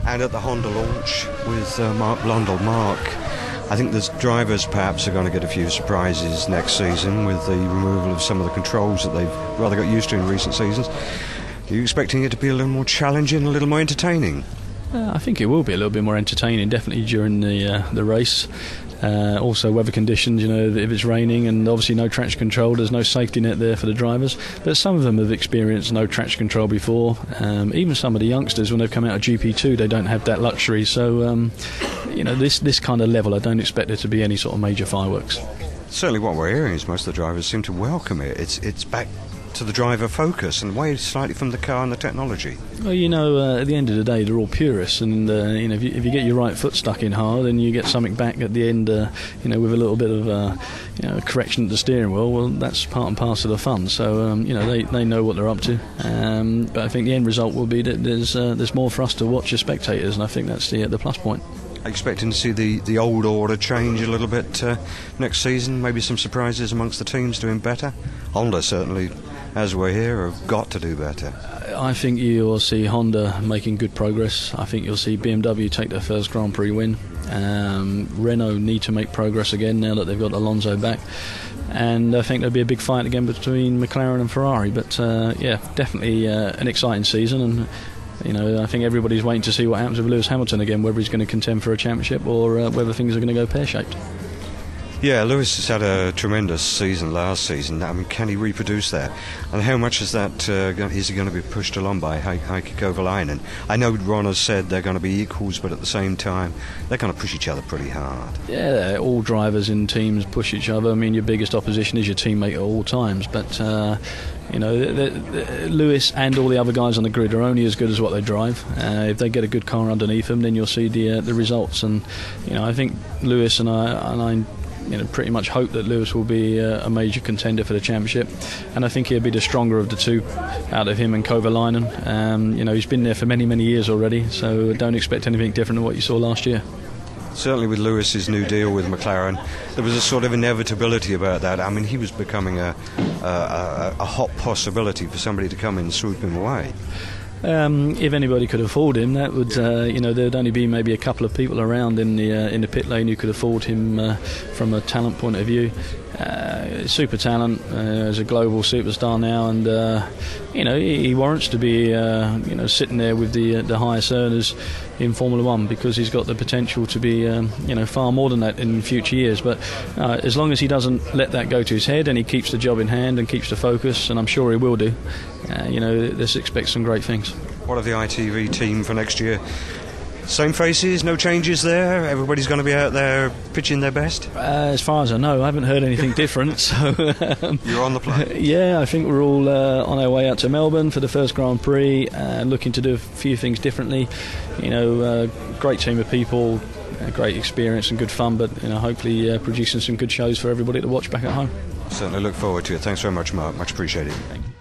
And at the Honda launch with Mark Blundell. Mark, I think the drivers perhaps are going to get a few surprises next season with the removal of some of the controls that they've rather got used to in recent seasons. Are you expecting it to be a little more challenging, a little more entertaining? I think it will be a little bit more entertaining, definitely during the race. Also weather conditions, if it's raining, and obviously no traction control, there's no safety net there for the drivers, but some of them have experienced no traction control before. Even some of the youngsters, when they've come out of GP2, they don't have that luxury, so this kind of level, I don't expect there to be any sort of major fireworks. Certainly what we're hearing is most of the drivers seem to welcome it. It's back to the driver focus and away slightly from the car and the technology. Well, at the end of the day, they're all purists, and if you get your right foot stuck in hard and you get something back at the end, with a little bit of correction at the steering wheel, well, that's part and parcel of the fun. So they know what they're up to, but I think the end result will be that there's more for us to watch as spectators, and I think that's the plus point. Expecting to see the old order change a little bit next season, maybe some surprises amongst the teams doing better. Honda certainly, as we're here, have got to do better. I think you'll see Honda making good progress. I think you'll see BMW take their first Grand Prix win. Renault need to make progress again now that they've got Alonso back. And I think there'll be a big fight again between McLaren and Ferrari. But definitely an exciting season, and I think everybody's waiting to see what happens with Lewis Hamilton again, whether he's going to contend for a championship or whether things are going to go pear-shaped. Yeah, Lewis has had a tremendous season last season. I mean, can he reproduce that? And how much is that is he going to be pushed along by Heikki Kovalainen? I know Ron has said they're going to be equals, but at the same time, they're going to push each other pretty hard. Yeah, all drivers in teams push each other. I mean, your biggest opposition is your teammate at all times, but Lewis and all the other guys on the grid are only as good as what they drive. If they get a good car underneath them, then you'll see the results. And I think Lewis and I pretty much hope that Lewis will be a major contender for the championship, and I think he'll be the stronger of the two out of him and Kovalainen. He's been there for many years already, so don't expect anything different than what you saw last year. Certainly with Lewis's new deal with McLaren, there was a sort of inevitability about that. I mean, he was becoming a hot possibility for somebody to come in and swoop him away. If anybody could afford him, that would there'd only be maybe a couple of people around in the pit lane who could afford him from a talent point of view. Super talent, as a global superstar now, and he warrants to be sitting there with the highest earners in Formula One, because he's got the potential to be far more than that in future years. But as long as he doesn't let that go to his head and he keeps the job in hand and keeps the focus, and I'm sure he will do, let's expect some great things. What of the ITV team for next year? Same faces, no changes there? Everybody's going to be out there pitching their best? As far as I know, I haven't heard anything different. So you're on the plane? Yeah, I think we're all on our way out to Melbourne for the first Grand Prix, looking to do a few things differently. Great team of people, great experience and good fun, but hopefully producing some good shows for everybody to watch back at home. Certainly look forward to it. Thanks very much, Mark. Much appreciated. Thank you.